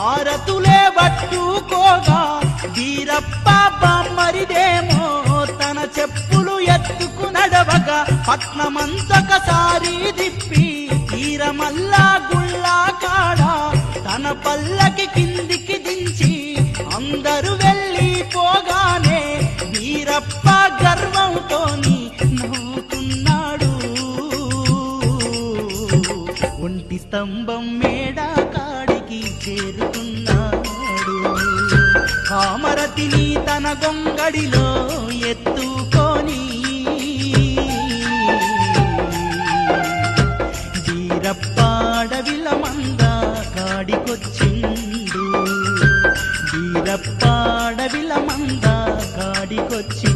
హారతులే పట్టుకోగా వీరప్ప బామ్మరిదేమో తన చెప్పులు ఎత్తుకు నడవగా పట్నమంతొకసారి దిప్పి తీరమల్లా గుళ్ళా కాడ తన పల్లకి కిందికి దించి అందరూ వెళ్ళిపోగానే వీరప్ప గర్వంతోని నవ్వుకున్నాడు. ఒంటి స్తంభం మేడ కాడికి చేరుకున్నాడు. కామరతిని తన గొంగడిలో ఎత్తుకొని వీరప్ప అడవిల మంద కాడికొచ్చిండు. వీరప్ప అడవిల మంద కాడికొచ్చి